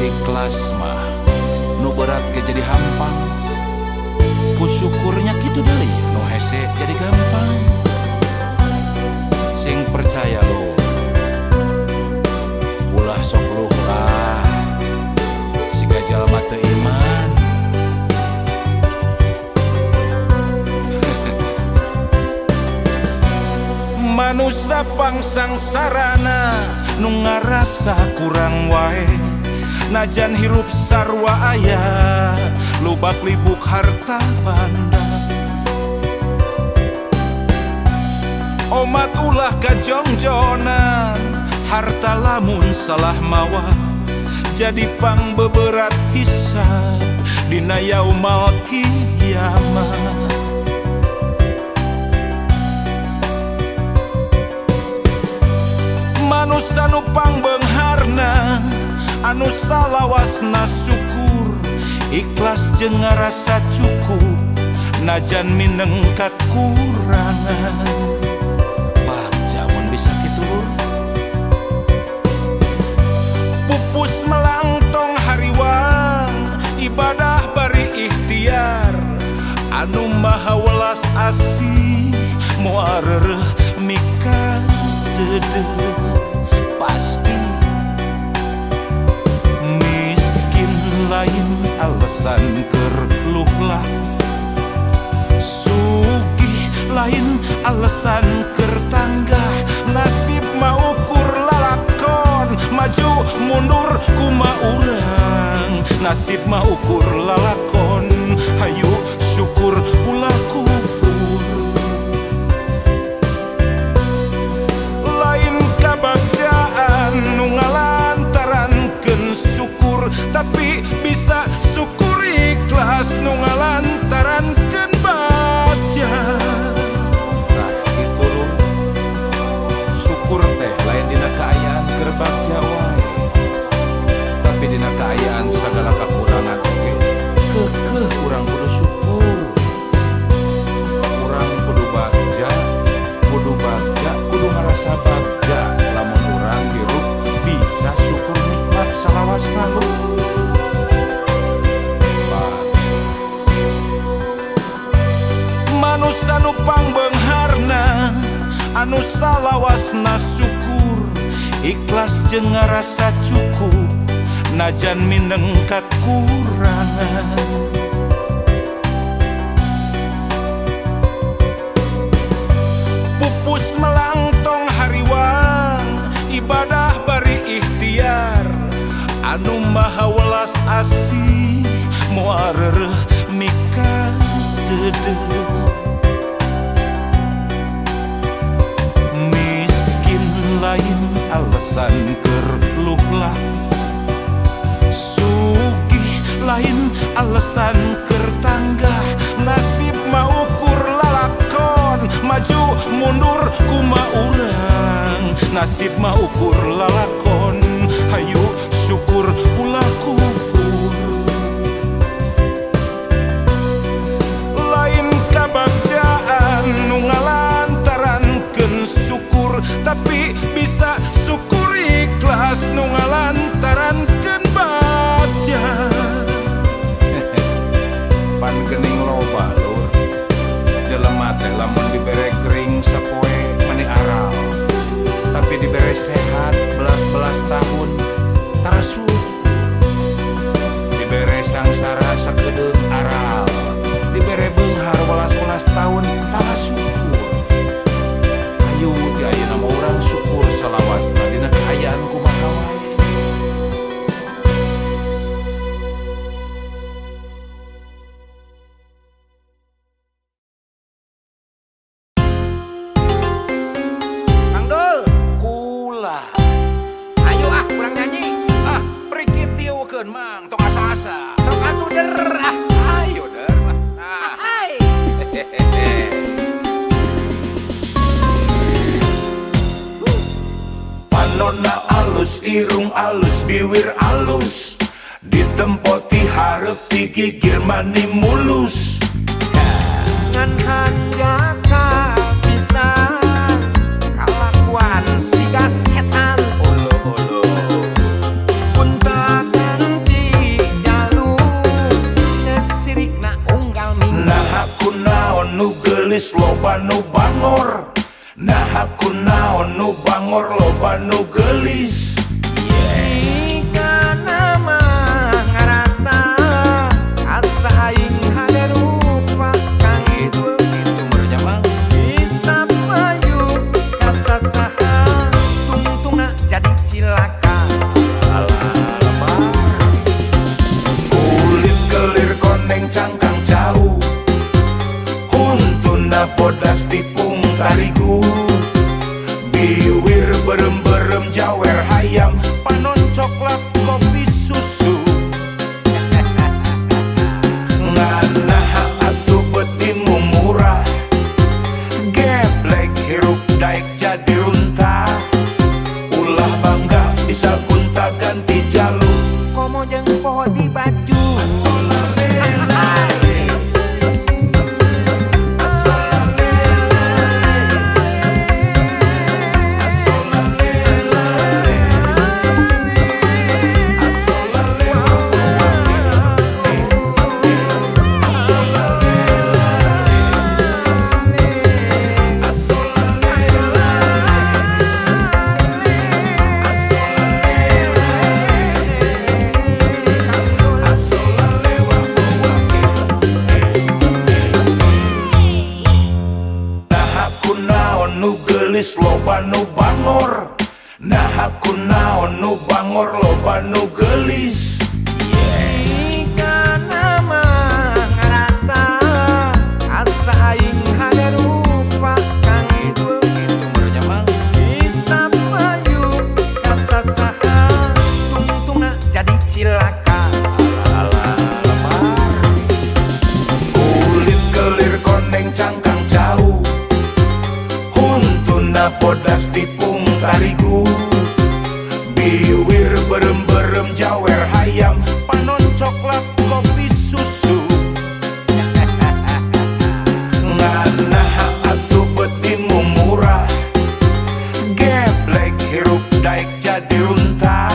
ikhlas mah nu berat ge jadi hampang, ku syukurnya gitu deui nu hese jadi gampang. Sing percaya lu ulah sok luh lah siga jalma teu iman. Manusia pangsang sarana nu ngarasa kurang wae, najan hirup sarwa aya lubak libuk harta banda. Omat ulah kajongjonan harta lamun salah mawa jadi pang beberat hisab dina yaumal kiamat. Manusia nu pangbeungharna anu salawasna syukur ikhlas jeung ngarasa cukup najan mineng kakurangan. Baca mun bisa kitu lur, pupus melangtong hariwang ibadah bari ikhtiar anu maha welas asih moal reureuh mika dede pasti. Miskin lain alasan keur luh lah, sugih lain alasan keur tanggah. Nasib mah ukur lalakon maju mundur kumaha urang. Nasib mah ukur lalakon hayu syukur ulah kufur. Lain kabagjaan nu ngalantarankeun syukur, tapi bisa syukur ikhlas nu ngalantarankeun baja. Nah gitu loh, syukur teh lain dina kaayaan keur bagja wae, tapi dina kaayaan sagala kakurangan oge keukeuh urang kudu syukur. Urang kudu bagja, kudu ngarasa bagja. Lamun urang hirup bisa syukur nikmat salawasna lu. Manusia nu pangbeungharna anu salawasna syukur ikhlas jeung ngarasa cukup najan mineng kakurangan. Pupus melangtong hariwang ibadah bari ikhtiar anu maha welas asih moal reureuh mika dede. Miskin lain alasan keur luh lah, sugih lain alasan keur tanggah. Nasib mah ukur lalakon maju mundur kumaha urang. Nasib mah ukur lalakon hayu syukur ulah kufur. Lain kabagjaan nu ngalantarankeun syukur, tapi bisa syukur ikhlas nu ngalantarankeun baja. Pan geuning loba lur, jelema teh lamun dibere gering sapoe meni aral, tapi dibere sehat belas-belas tahun tara syukur. Dibere sangsara sakedeuk aral, dibere beunghar welas-welas tahun tara syukur. Ayo di ayeuna mah urang syukur salawasna dina kaayaan kumaha wae. Mang tong asa-asa sok atuh der ayo der nah hai panonna alus irung alus bibir alus ditempoti hareup digigir mani mulus ngan hanjaka bisa kalakuan siga setan olo-olo puntakeun loba nu bangor. Nah aku naon nu bangor loba nu gelis. Jika nama ngarasa asa aing hade rupa kang Gitu menurutnya Mang. bisa maju kasasaha tungtungna jadi cilaka. Kulit kelir koneng cangkang jauh, huntuna bodas tipung tarigu. Biwir berem-berem jawer hayam, panon coklat kopi susu. Nganaha atuh betimu murah, geblek hirup daek jadi runtah. Ulah bangga bisa gunta ganti jalur. Komo jeung poho di baju loba nu bangor. Nah aku naon nu bangor loba nu gelis. jika nama ngarasa asa aing hade rupa kang Gitu menurutnya Mang. bisa maju kasasaha tungtungna jadi cilaka. Kulit kelir koneng cangkang jauh, huntuna bodas tipung tarigu. Biwir berem-berem jawer hayam, panon coklat kopi susu. Nganaha atuh betimu murah, geblek hirup daek jadi runtah.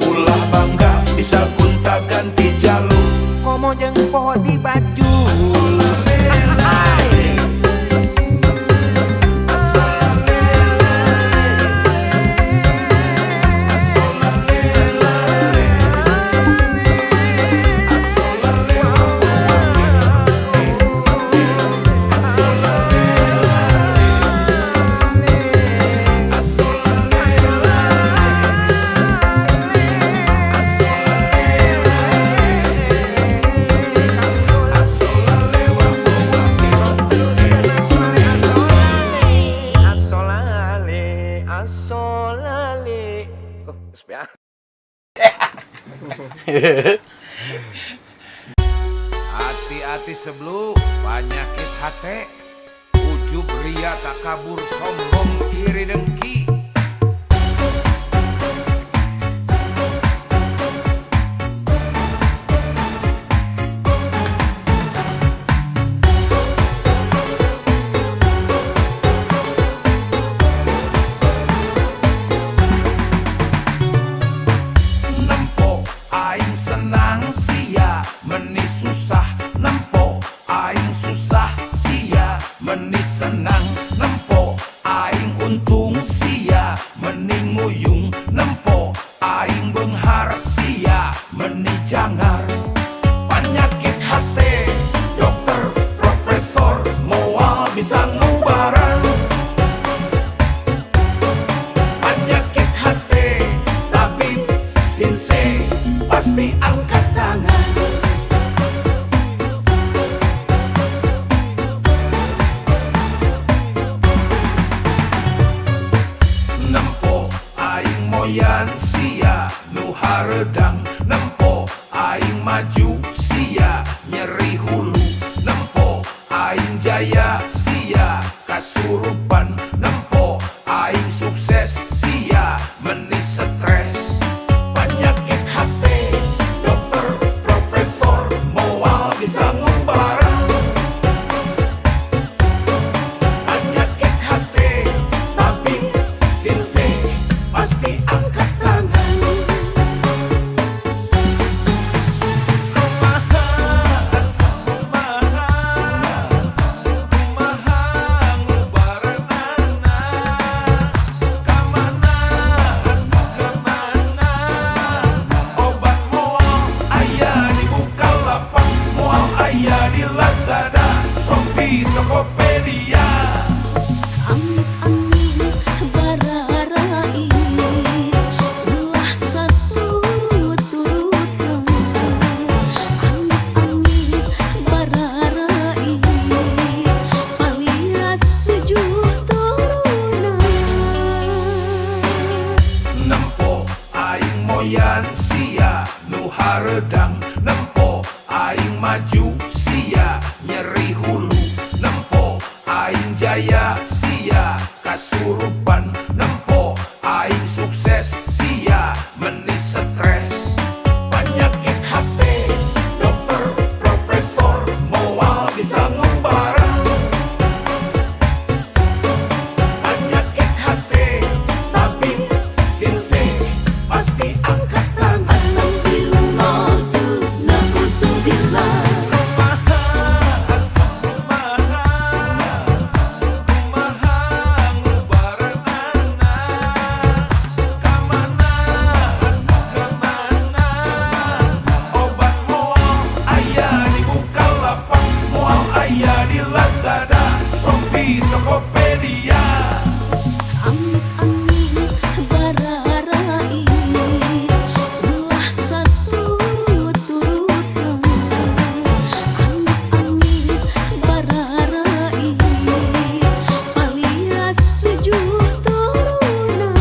Ulah bangga bisa gunta ganti jalur. Komo jeung poho di baju asolale. Oh, sepia. Hati-hati sebelum penyakit hati. Ujub ria takabur sombong iri dengki. Nempo aing senang sia meni susah. Nempo aing susah sia meni senang. Nempo aing untung sia meni nguyung. Nempo aing beunghar sia meni jangar. Penyakit hati dokter profesor moal bisa ngubaran. Penyakit hati tabib sinse pasti angkat tangan. Nempo aing moyan sia nu hareudang. Nempo aing maju sia nyeri hulu. Nempo aing jaya sia kasurupan. Nempo aing sukses sia meni stres. Penyakit hati dokter profesor moal bisa ngubaran. Penyakit hati tabib sinse pasti angkat tangan. moyan sia nu haredang nempo aing maju sia nyeri hulu nempo aing jaya sia kasurupan nempo aing sukses sia meni stres penyakit hati dokter profesor moal bisa ngubarang penyakit hati tabib sinse pasti angkat tangan aya di Lazada, Shopee, Tokopedia. Amit-amit bararai ulah saturut-turutan. Amit-amit bararai alias 7 turunan.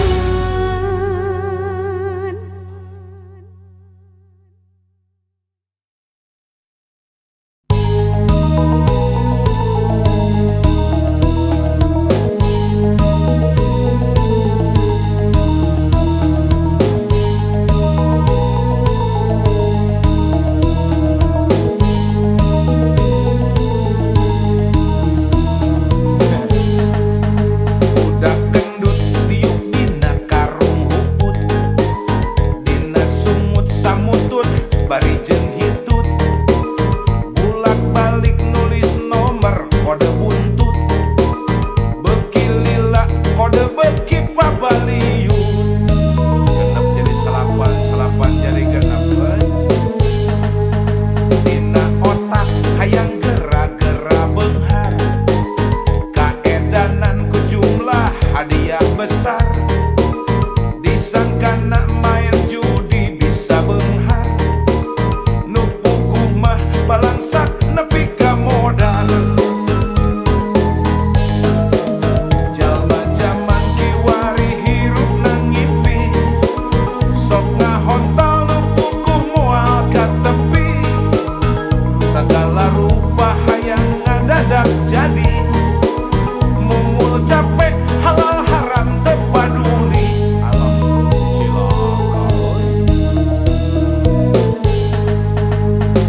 Budak gendut tiup dina karung huput dina sumut samutut bari jeung hitut bulak balik nulis nomor kode buntut beuki lila kode beuki pabaliut genep jadi salapan jadi genep dina otak hayang gera-gera beunghar kaedanan ku jumlah hadiah besar disangkana main judi bisa beunghar nu puguh mah balangsak nepi ka modal jalma jaman kiwari hirup nangipi sok ngahontal nu puguh moal ka tepi segala rupa hayang ngadadak jadi mumul capek halal haram tepaduli alam cilaka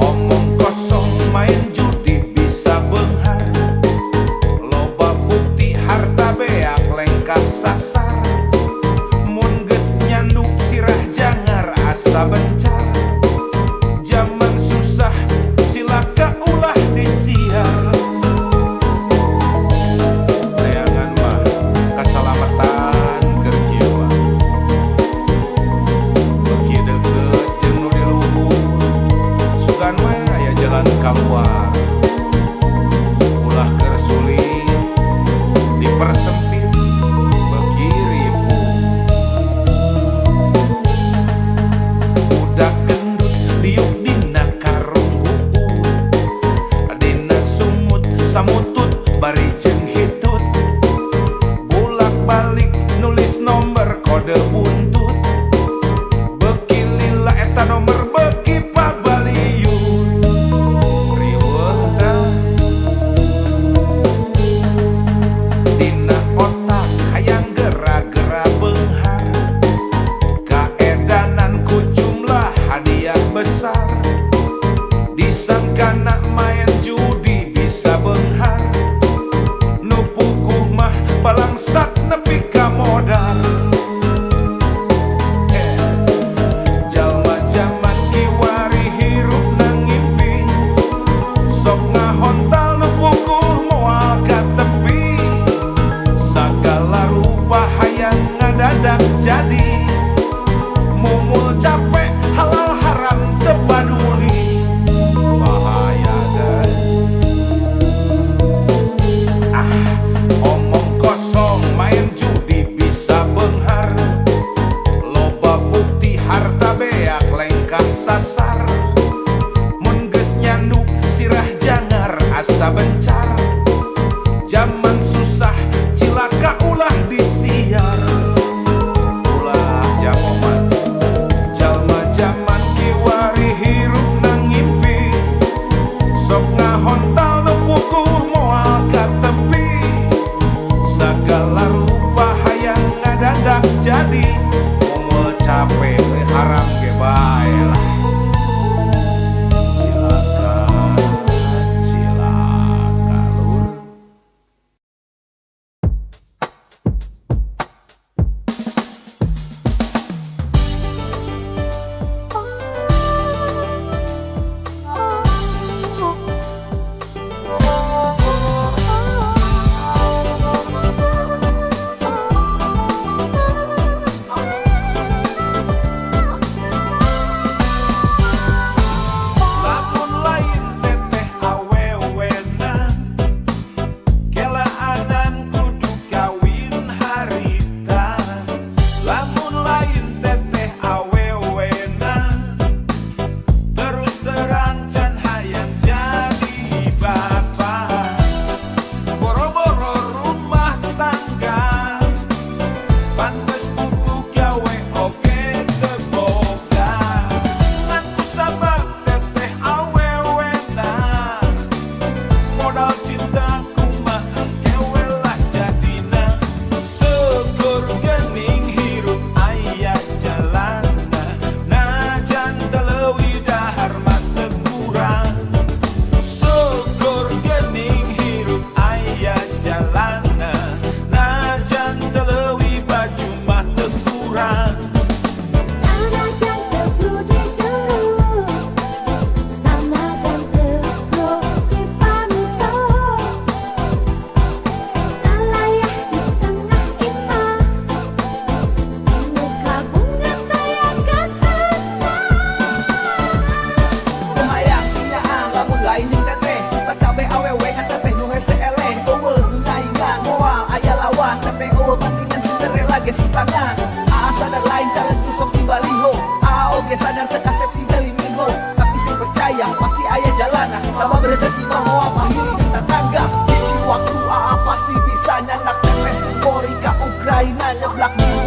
omong kosong main judi bisa beunghar loba bukti harta beak lengkah sasar mun geus nyanduk sirah jangar asa bencar zaman susah cilaka ulah disiar neangan mah kasalamatan keur kieu beuki deukeut jeung nu di luhur sugan mah aya jalan kaluar ulah keur sulit dipersempit beuki ribu budak gendut diuk dina karung huput dina sumut samutut bari jeung hitut bulak balik nulis nomor kode buntut beuki lila eta nomor beuki pabaliut riweuh dah dina otak hayang gera-gera beunghar kaedanan ku jumlah hadiah besar disangkana main judi bisa beunghar nu puguh mah balangsak nepi ka modal jalma jaman kiwari hirup nangipi sok ngahontal nu puguh moal ka tepi sagala rupa hayang ngadadak jadi mumul capek halal haram tepaduli bahaya guys omong kosong main judi bisa beunghar loba bukti harta beak lengkah sasar mun geus nyanduk sirah jangar asa bencar zaman susah cilaka ulah disiar ulah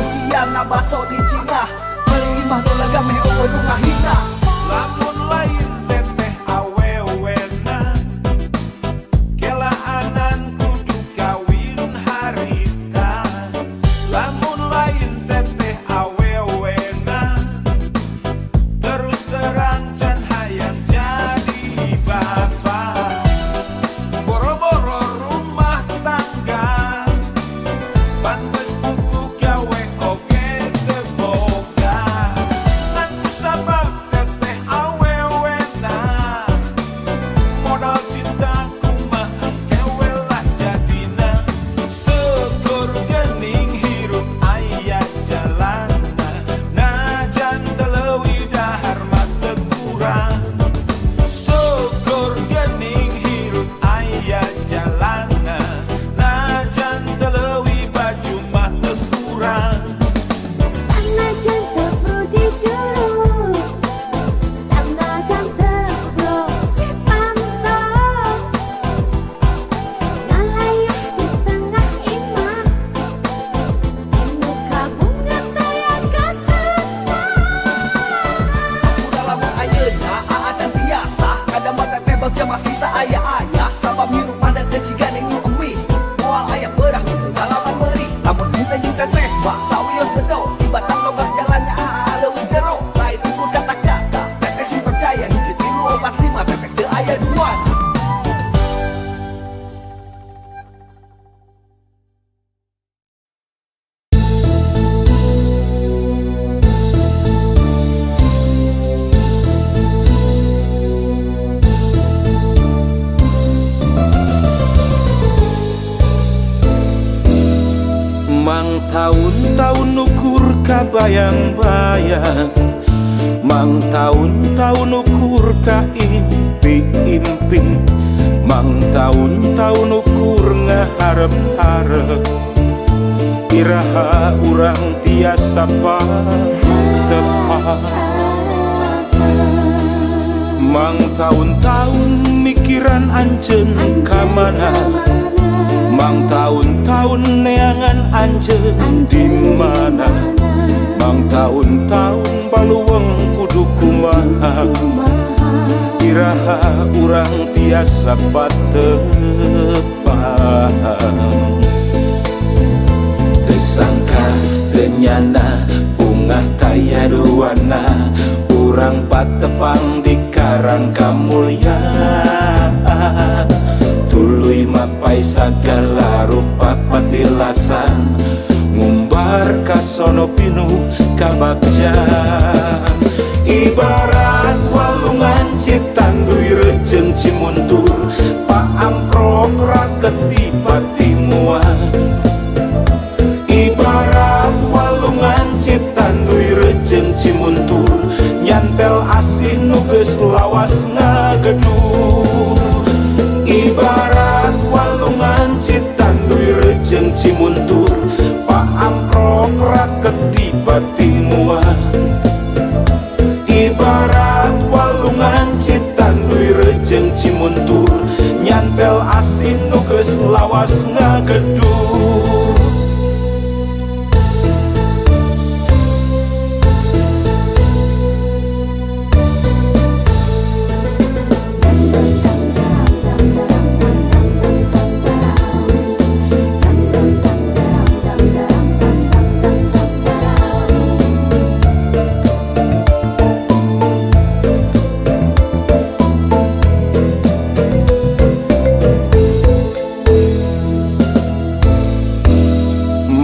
siang na baso di Cina Melimah nu lega meh eueuh nu ngahina Lamun lain teteh awewena kelaanan kudu kawin harita Lamun lain teteh awewena terus terang can hayang jadi bapak Boro-boro rumah tangga pantes buku gawe oge teu boga Ngan kusabab teteh awewena modal cinta kumaha kewe lah jadina Syukur geuning hirup aya jalanna najan teu leuwih dahar mah teu kurang Syukur geuning hirup aya jalanna najan teu leuwih baju mah teu kurang Sanajan teu brodi juru Sanajan teu brodi pantau Ngalayah di tengah imah Inu kabunga tayang kasusah Udah lamun ayeuna aacan biasa Kadang mah teteh bagja masih saaya-aya Sabab hirup padat dan ciganeng nu emih Moal aya beurah kudu dalaman meurih Lamun henteu jeung teteh mah sawios bedo Tiba-tiba togah jalannya leuwih jero Lain ukur kata-kata teteh sih percaya hiji 3 4 5 teteh teu aya duaan Mang tahun-tahun ukur kabayang-bayang Mang tahun-tahun ukur ka impi-impi Mang tahun-tahun ukur ngaharep-harep Iraha urang tiasa tepat Mang tahun-tahun mikiran anjeun kamana Mang tahun-tahun neangan anjeun di mana Mang tahun-tahun baluweng kudu kumaha Iraha urang tiasa patepang Tersangka tenyana ungah taya duana Urang patepang di karang kamulyaan Tuluy mapai sagala rupa patilasan Ngumbar kasono pinuh kabagja Ibarat walungan citanduy rejeng cimuntur Paamprok raket tipati muan Ibarat walungan citanduy rejeng cimuntur Nyantel asih nu geus lawas ngageduh Ibarat walungan citanduy rejeng cimuntur Paamprok raket tipati muan Ibarat walungan citanduy rejeng cimuntur Nyantel asin nu geus lawas ngageduh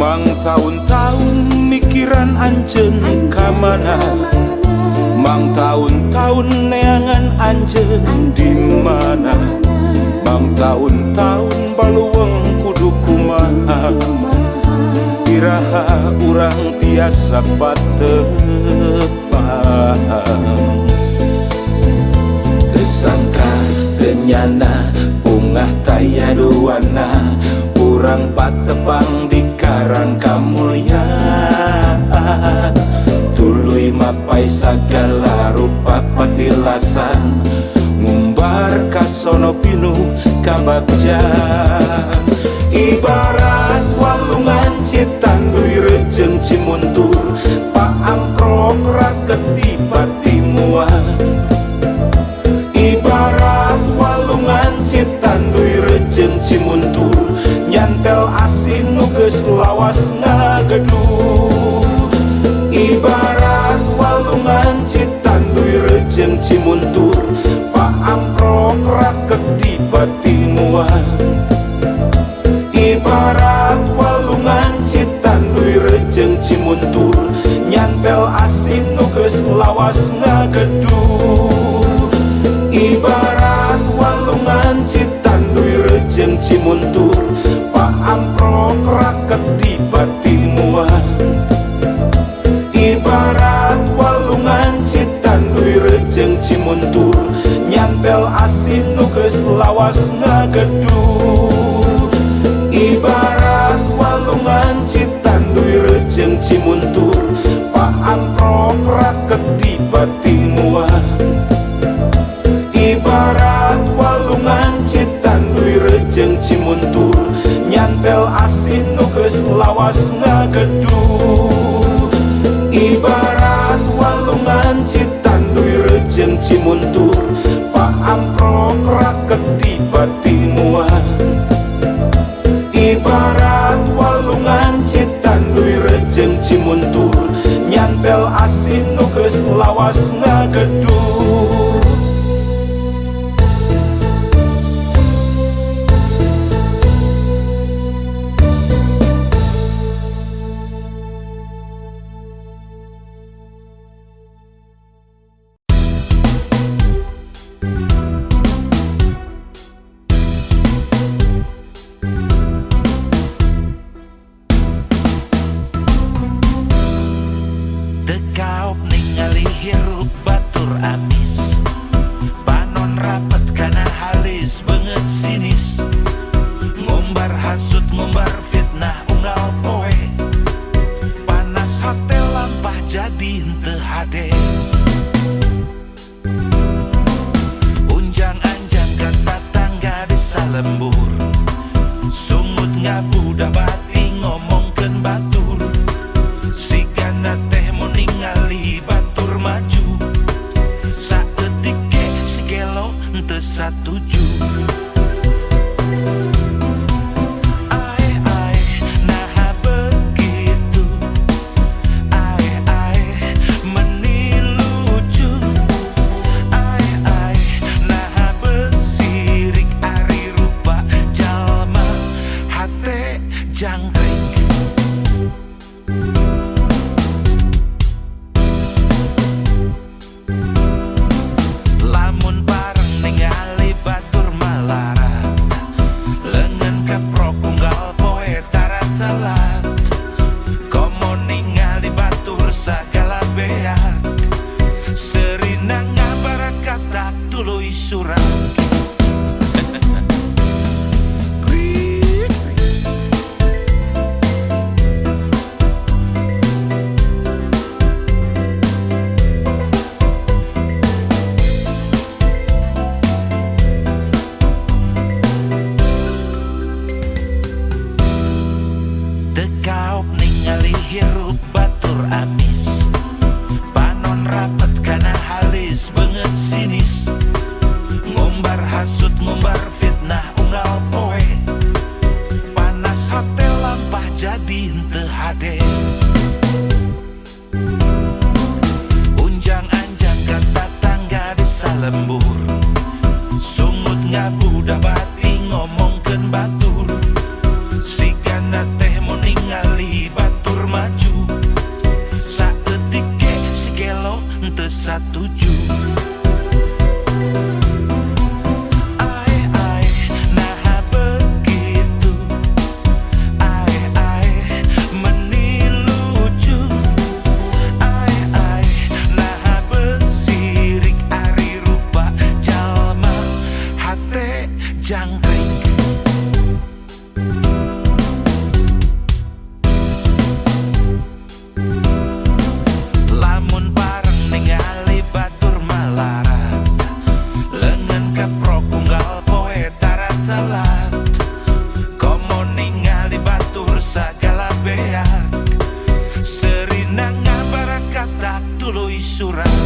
Mang tahun-tahun mikiran anjeun kamana Mang tahun-tahun neangan anjeun di mana Mang tahun-tahun baluweng kudu kumaha Iraha urang tiasa patepang Tersangka tenyana ungah taya duana Urang patepang di karang kamulyaan Tuluy mapai sagala rupa patilasan Ngumbar kasono pinuh kabagja Ibarat walungan citanduy rejeng rejeng cimuntur Pak Amprok raketi pati muat Ibarat walungan citanduy rejeng cimuntur Nyantel asin nuges lawas ngageduh Ibarat walungan citanduy rejeng cimuntur Pak Amprok raketi pati muat Ibarat walungan citanduy rejeng cimuntur Nyantel asin nuges lawas ngageduh Ibarat walungan citanduy rejeng cimuntur Pak Amprok raketi pati muat Ibarat walungan citanduy rejeng cimuntur Nyantel asin nuges lawas ngageduh Ibarat walungan citanduy rejeng cimuntur Pak Amprok raketi pati muat Ibarat walungan citanduy rejeng cimuntur Nyantel asin nuges lawas ngageduh Ibarat walungan citanduy rejeng cimuntur Pak Amprok raketi pati muat Ibarat walungan citanduy rejeng cimuntur Nyantel asin nuges lawas ngageduh Dekaop ningali hirup batur amis Panon rapet kana halis banget sinis Ngumbar hasut ngumbar fitnah unggal poe Panas hotel lampah jadi henteu hade Unjang anjang kata tangga desa lembur Sungut ngabudah bati ngomongkeun batur Sigana teh mau ningali batur maju Saeutik ge si gelo henteu satuju Ae naha begitu Ae meni lucu Ae naha besirik ari rupa jalma hate jangkrik Lamun bareng ningali batur malarat Lengan keprok unggal poe tara telat Komo ningali batur sagala beak Serina ngabarat katak tuluy surat Dekaop ningali hirup batur amis Panon rapet kana halis banget sinis Ngumbar hasut ngumbar fitnah unggal poe Panas hotel lampah jadi henteu hade Unjang anjang kata tangga desa lembur Sungut ngabudah bati ngomongkeun batur Sigana teh mau ningali batur maju Saeutik ge si gelo henteu satuju Ae naha begitu Ae meni lucu Ae naha besirik ari rupa jalma hate jangkrik Lamun bareng ningali batur tuluy surang.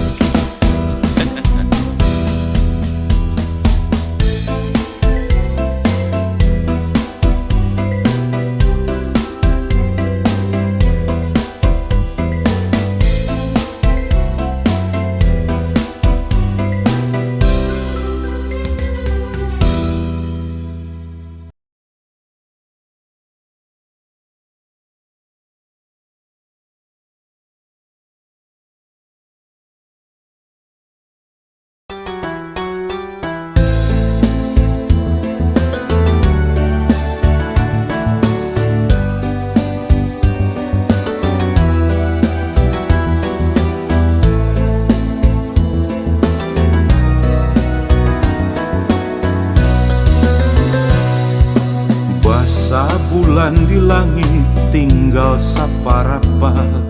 Bulan di langit tinggal saparapat,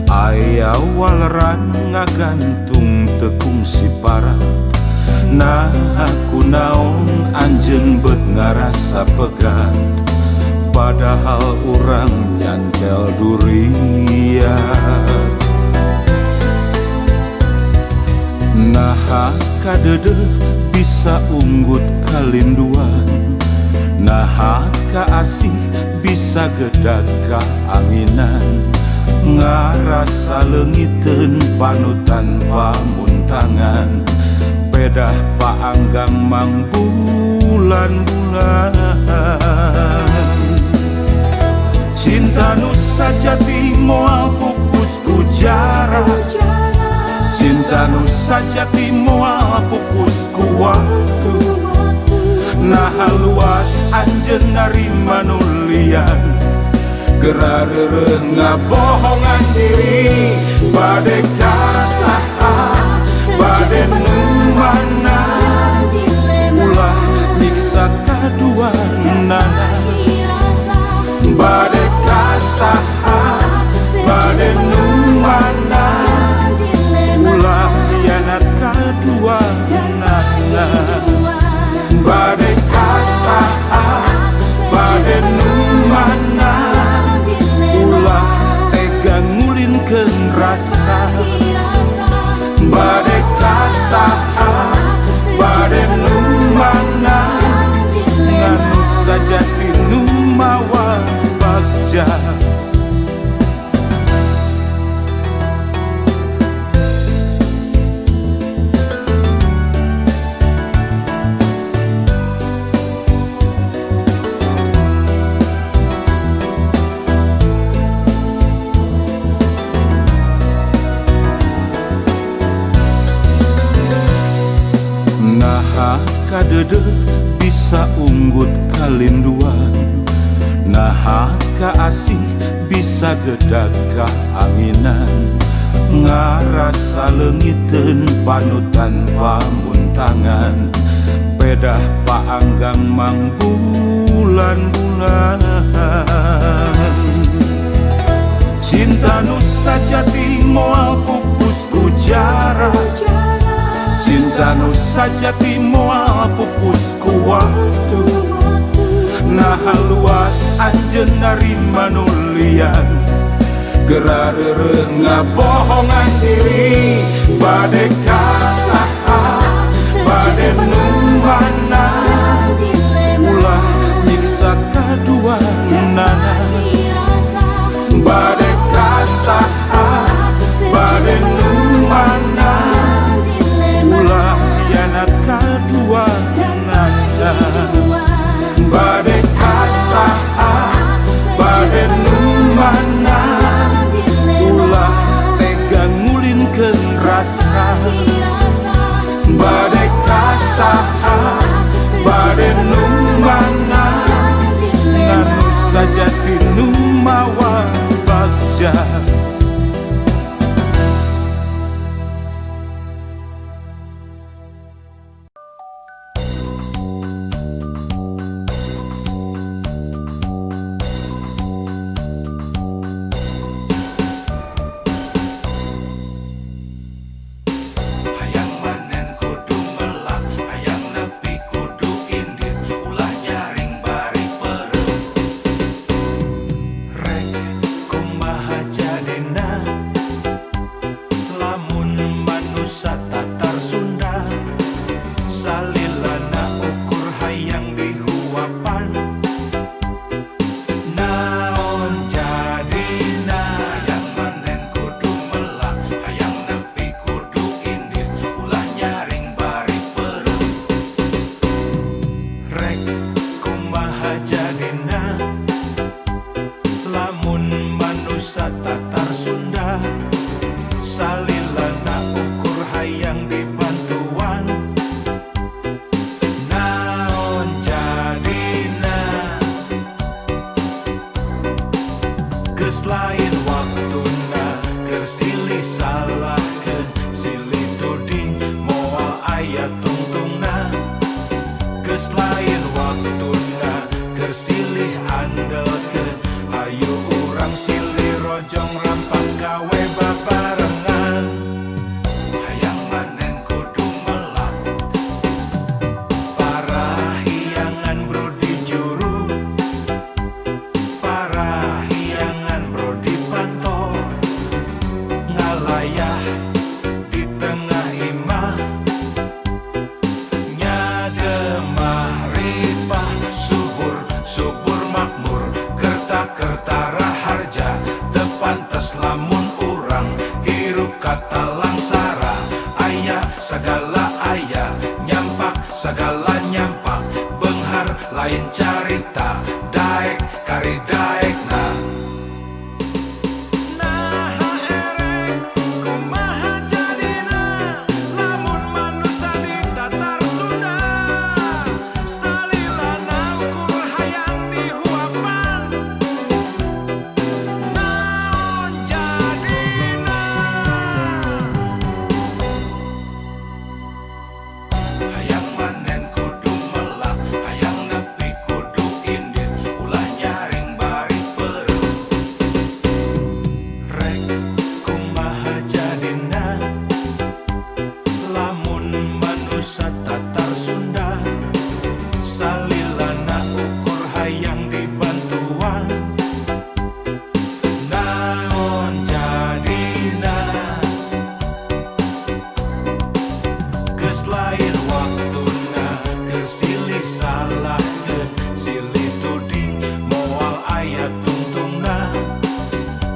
aya waleran ngagantung tekung si parat. Nah aku naon anjeun bet ngarasa pegat, padahal urang nyantel durian. Nah kadede bisa unggut kalinduan, nah kaasih bisa gedag kaanginan, ngarasa leungiteun panutan pamuntangan, pedah paanggang mang bulan-bulan. Cinta nu sajati moal pupus ku jarak, cinta nu sajati moal pupus ku waktu. Nah luas anjeun narima nulian, gerareureung ngabohongan diri, bade kasaha bade nu mana, ulah nyiksa kaduanana. Bade kasaha bade nu mana, ulah hianat kaduanana. Bade kasaha bade nu mana, ulah tega ngulinkeun rasa. Bade kasaha bade nu mana, nganu sajati nu mawa bagja. Nah kadede bisa unggut kalinduan, nah kaasih bisa gedag kaanginan, ngarasa leungiteun panutan pamuntangan, pedah paanggang mang bulan-bulan. Cinta nu sajati moal pupus ku jarak, cinta nu sajati moal pupus ku waktu. Nah luas anjeun narima nulian, gerareureung ngabohongan diri, bade kasaha bade nu mana, ulah nyiksa kaduanana. Bade kasaha bade nu mana, ulah hianat kaduanana. Bade kasaha bade nu mana, ulah tega ngulinkeun rasa. salilana ukur hayang dibantuan naon jadina geus lain waktuna keur silih salahkeun silih tuding moal aya tungtungna geus lain waktuna keur silih andelkeun ayo urang silih rojong rampang gawe babarengan hayang manen kudu melak parahiangan bro di juru parahiangan bro di pantol ngalayah di tengah imah nyagemah ripah subur subur makmur kerta-kerta raharja tepantes lamun urang hirup kata langsara aya segala aya nyampak segala nyampak benghar lain carita daek kari daekna naha erek kumaha jadina lamun manusia ditatar Sunda salilana ukur hayang dihuapan naon jadina hayang manen kudu melak hayang nepi kudu indit ulah nyaring bari perut rek kumaha jadina lamun manusia tatar Sunda salilana ukur hayang dibantuan naon jadina geus lain waktuna keur silih salahkeun silih tuding moal aya tungtungna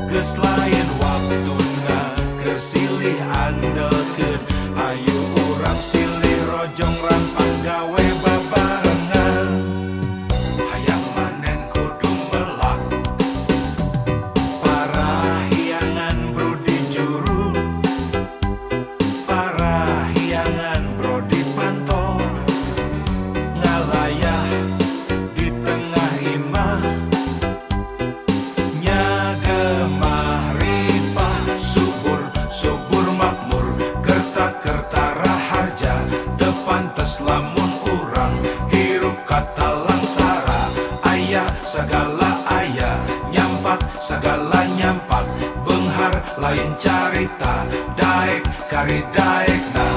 geus lain waktuna keur silih andelkeun ayo urang silih rojong rampang gawe babarengan hayang manen kudu melak parahiangan bro di juru parahiangan bro di pantol ngalayah di tengah imah nyagemah ripah subur subur makmur kerta-kerta raharja tepantes lamun urang hirup kata langsara aya segala aya nyampak segala nyampak benghar lain carita daek kari daekna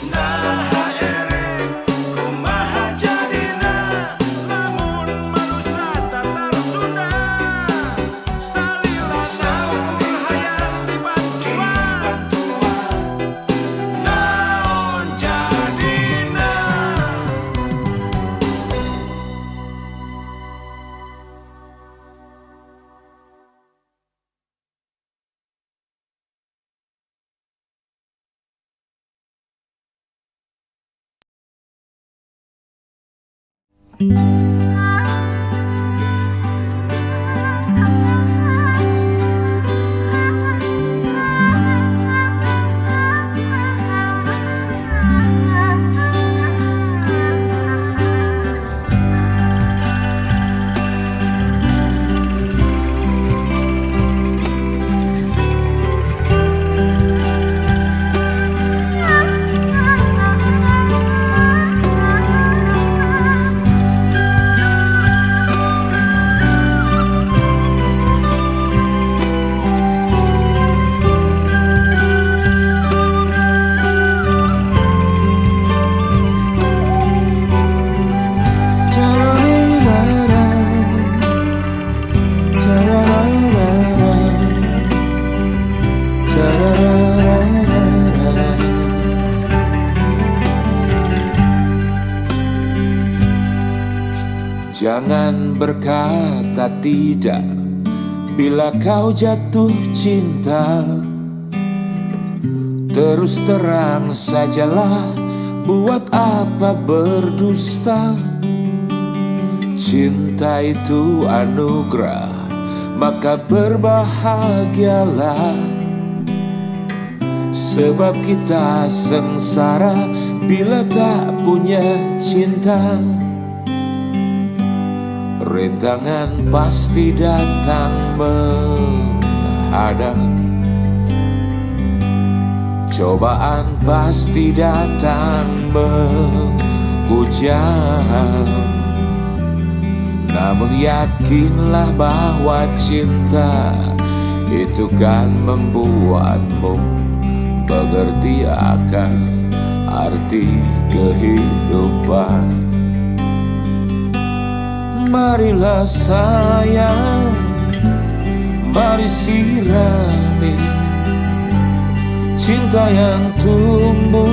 naha erek kumaha jadina lamun manusia tatar Sunda salilana ukur hayang dibantuan naon jadina Jangan berkata tidak bila kau jatuh cinta. Terus terang sajalah, buat apa berdusta? Cinta itu anugerah, maka berbahagialah. Sebab kita sengsara bila tak punya cinta. Rintangan pasti datang menghadang, cobaan pasti datang menghujam. Namun yakinlah bahwa cinta itu kan membuatmu mengerti akan arti kehidupan. Marilah sayang, mari sirami cinta yang tumbuh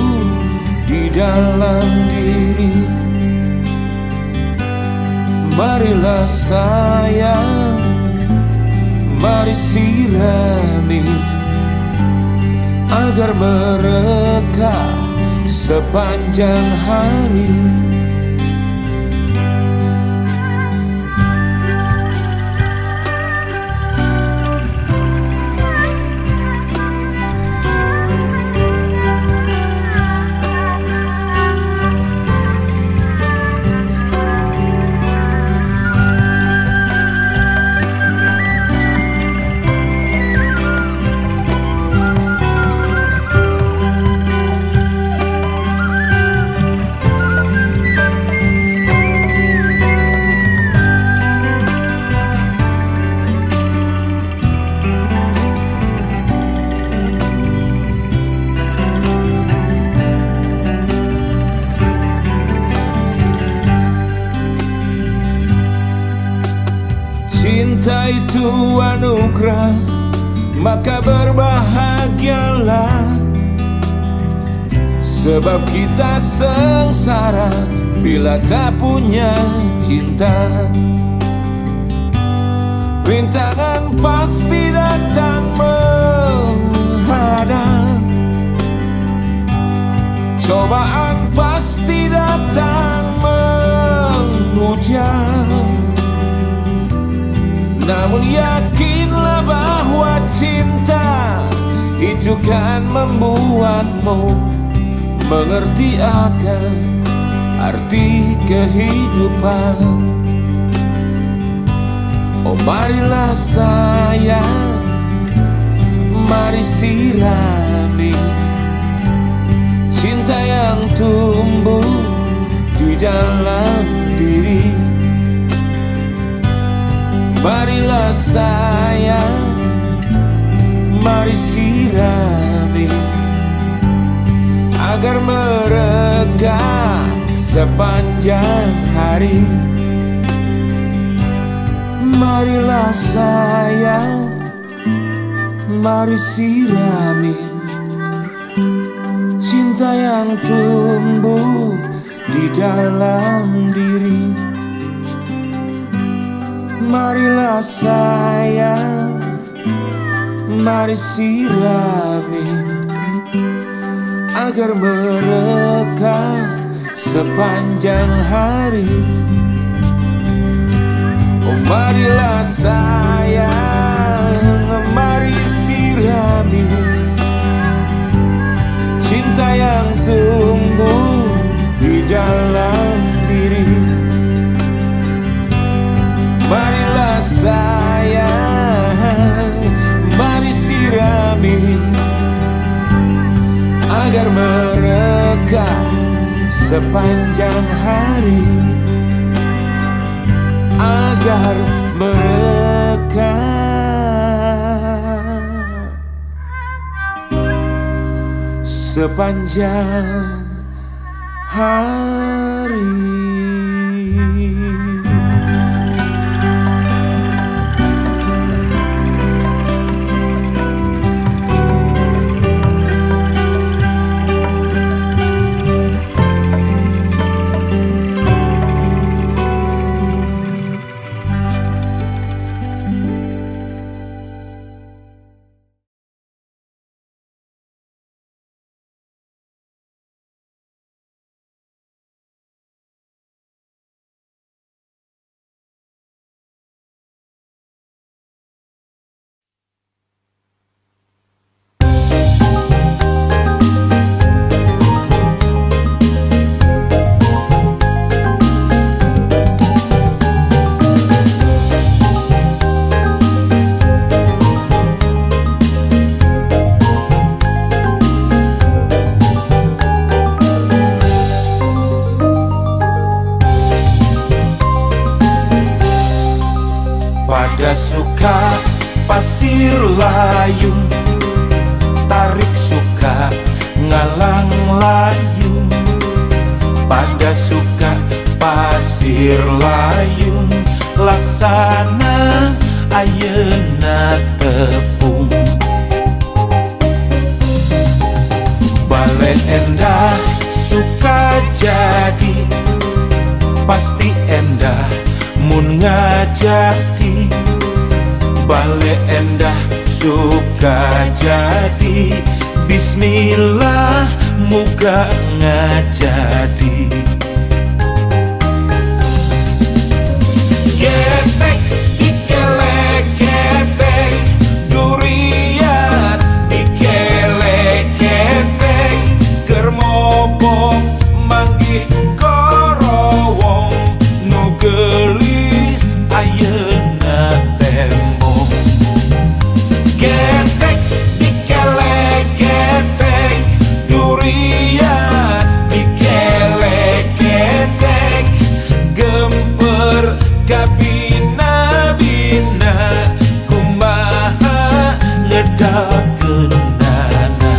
di dalam diri. Marilah sayang, mari sirami agar mereka sepanjang hari. Cinta itu anugerah, maka berbahagialah. Sebab kita sengsara bila tak punya cinta. Rintangan pasti datang menghadang, cobaan pasti datang menghujam. Namun yakinlah bahwa cinta itu kan membuatmu mengerti akan arti kehidupan. Oh marilah sayang, mari sirami cinta yang tumbuh di dalam diri. Marilah sayang, mari sirami agar mereka sepanjang hari. Marilah sayang, mari sirami cinta yang tumbuh di dalam diri. Marilah sayang, mari sirami agar mereka sepanjang hari. Oh marilah sayang, mari sirami cinta yang tumbuh di dalam diri. Marilah sayang, mari sirami agar mereka sepanjang hari. Agar mereka sepanjang hari. payung, tarik suka ngalang layung, pada suka pasir layung, laksana ayeuna tepung. Bale endah suka jadi, pasti endah mun ngajati. Bale endah suka jadi, bismillah muga ngajadi. Getek dikelek getek, durian dikelek getek, keur mobong manggih korowong, nu geulis ayeuna tembong. Getek dikelek getek, durian dikelek getek, gemper kabina-bina, kumaha ngedakeunana.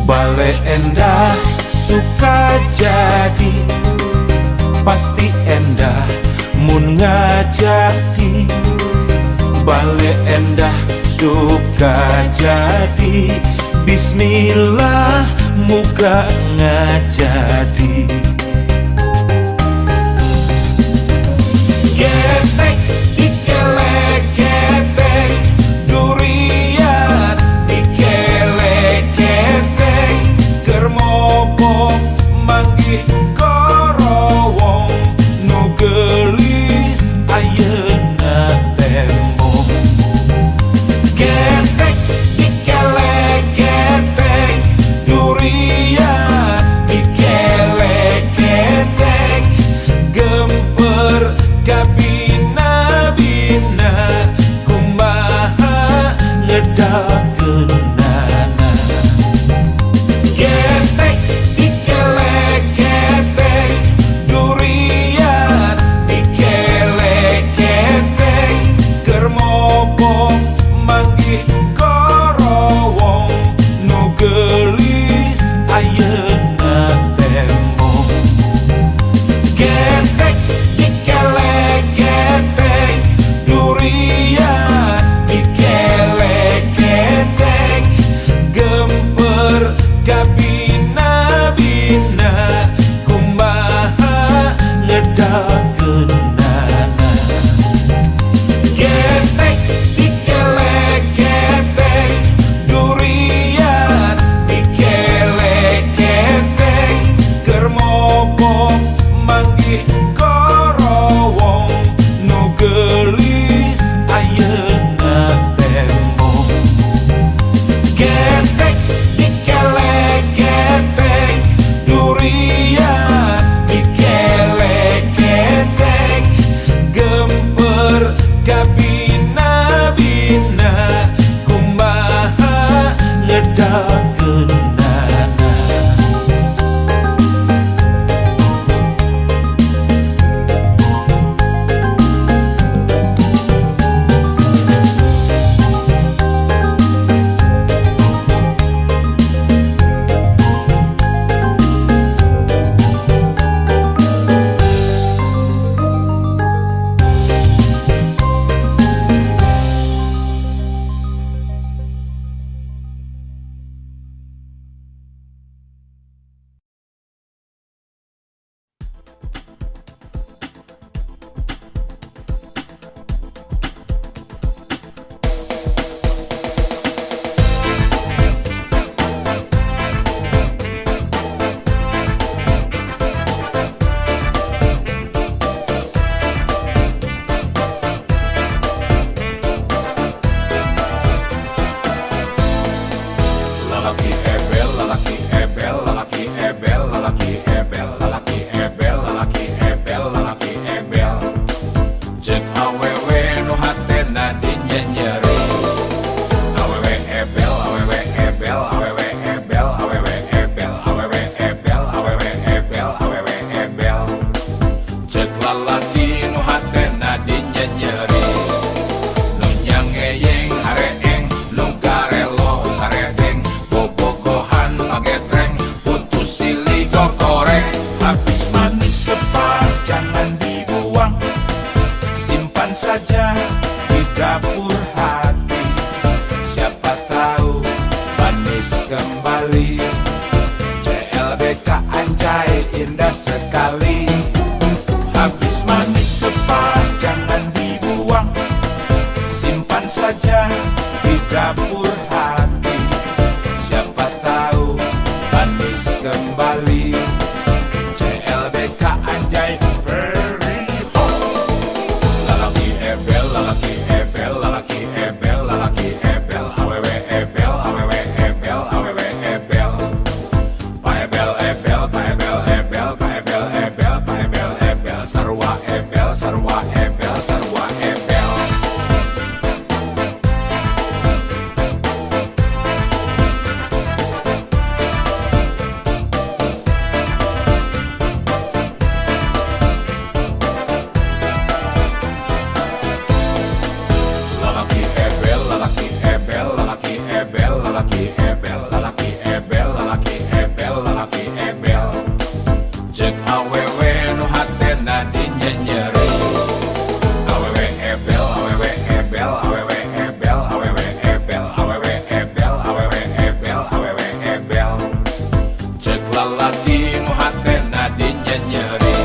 Bale endah suka jadi, pasti endah mun ngajati. Bale endah suka jadi, bismillah muga ngajadi. Getek dikelek getek, durian dikelek getek, keur mobong manggih korowong, nu geulis ayeuna tembong. Getek dikelek getek, durian dikelek indah sekali. Habis manis sepah jangan dibuang, simpan saja di dapur hati. Siapa tahu manis kembali. CLBK anjay very hot. Lalaki ebel, lalaki ebel, lalaki ebel, lalaki ebel, awewe ebel, awewe ebel, awewe ebel. Pa ebel ebel, pa ebel ebel, pa ebel ebel, pa ebel ebel, sarwa ebel, sarwa ebel, sarwa ebel. Lalaki ebel, lalaki ebel, lalaki ebel, lalaki ebel, lalaki ebel, lalaki ebel, lalaki ebel. Cek awewe nu hatena dinyeri. Awewe ebel, awewe ebel, awewe ebel, awewe ebel, awewe ebel, awewe ebel, awewe ebel. Cek lalaki nu hatena dinyeri.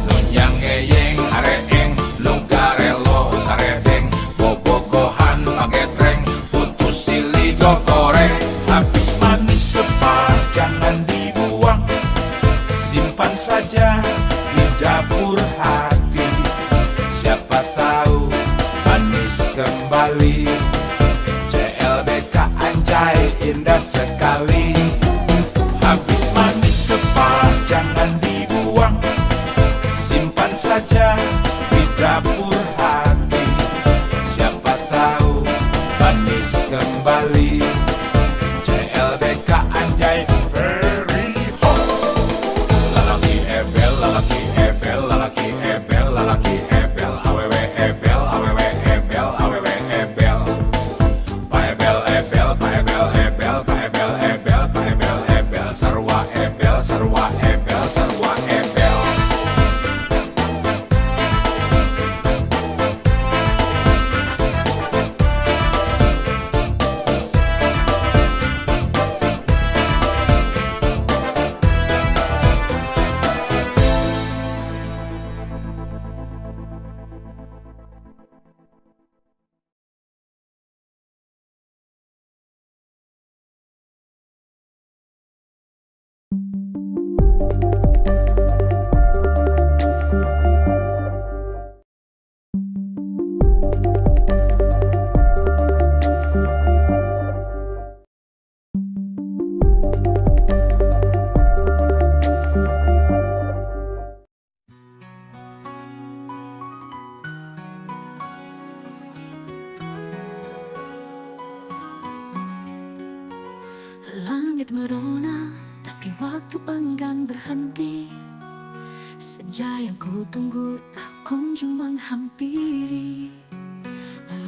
Nu nyangeyeng hareeng, nu garelo saredeng, bobogohan magetreng, putus siligo goreng. Habis manis sepah jangan dibuang, simpan saja di dapur hati. Siapa tahu manis kembali. CLBK anjay indah sekali. Habis manis sepah jangan dibuang, simpan saja di dapur hati. Siapa tahu manis kembali. CLBK anjay very hot. Lalaki ebel, lalaki ebel, lalaki ebel, lalaki ebel, awewe ebel, awewe ebel, awewe ebel. Pa ebel ebel, pa ebel ebel, pa ebel ebel, pa ebel ebel, sarwa ebel, sarwa ebel, sarwa ebel. Langit merona, tapi waktu enggan berhenti. Senja yang ku tunggu tak kunjung menghampiri.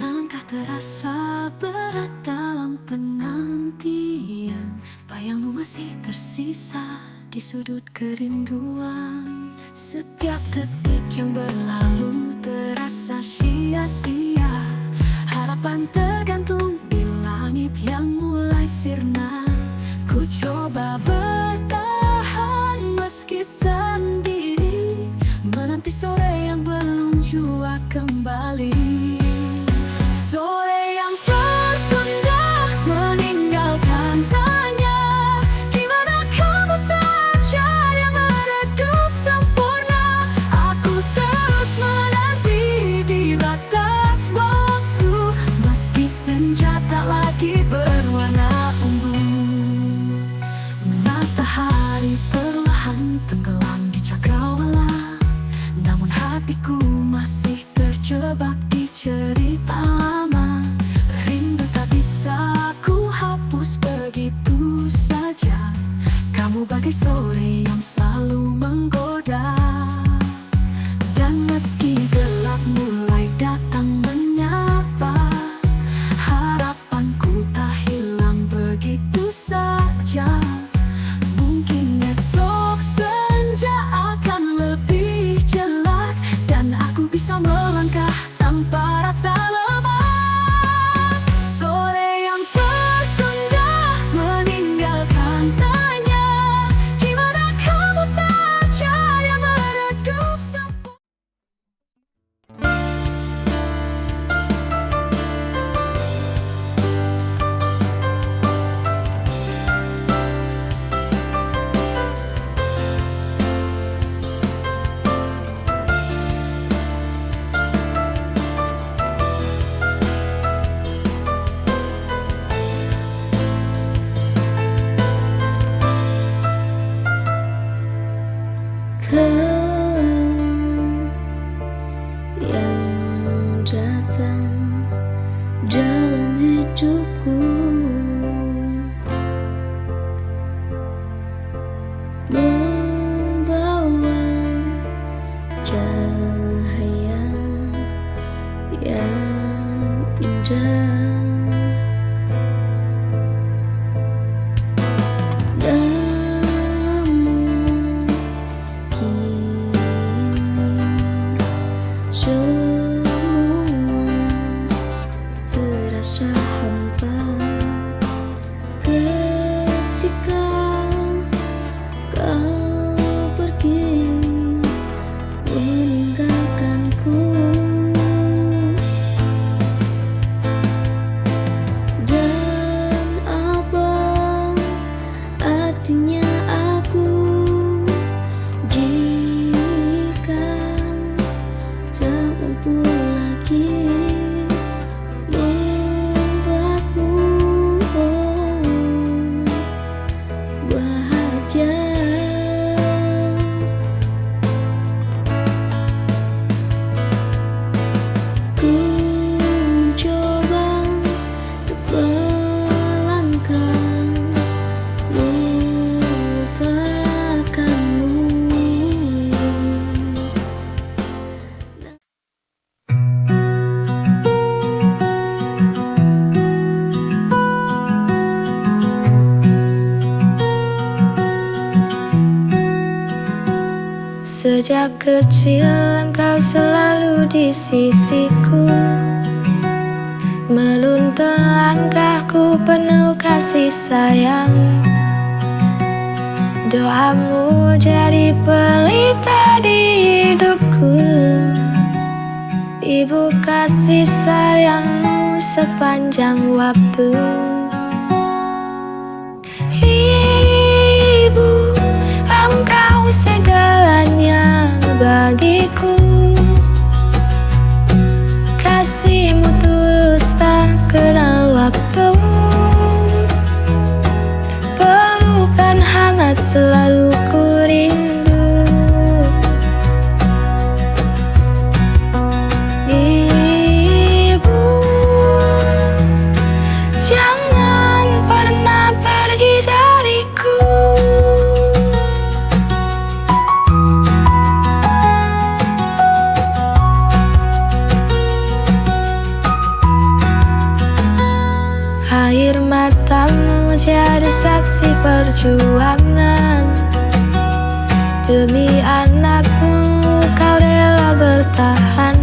Langkah terasa berat dalam penantian. Bayangmu masih tersisa di sudut kerinduan. Setiap detik yang berlalu terasa sia-sia. Harapan tergantung di langit yang mulai sirna. Ku coba bertahan meski sendiri, menanti sore yang belum jua kembali. Sore yang tertunda meninggalkan tanya, di mana kamu saja yang meredup sempurna. Aku terus menanti di batas waktu, meski senja tak lagi berwarna ungu. Matahari perlahan tenggelam di cakrawala, namun hatiku masih terjebak di cerita lama. Rindu tak bisa ku hapus begitu saja. Kamu bagai sore yang selalu menggoda. Dan meski gelap mulai datang menyapa, harapanku tak hilang begitu saja. Mungkin esok senja akan lebih jelas, dan aku bisa melangkah tanpa yang datang dalam hidupku, membawa cahaya yang indah. Namun kini semua terasa hampa ketika kau pergi meninggalkanku. Dan apa artinya aku jika tak mampu lagi membuatmu bahagia. Ku coba untuk melangkah lupakanmu. Sejak kecil engkau selalu di sisiku, menuntun langkahku penuh kasih sayang. Doamu jadi pelita di hidupku, ibu kasih sayangmu sepanjang waktu. Ibu, engkau segalanya bagiku. Kasihmu tulus tak kenal waktu, pelukan hangat selalu ku rindu. Ibu, jangan pernah pergi dariku. Air matamu jadi saksi perjuangan. Demi anakmu kau rela bertahan.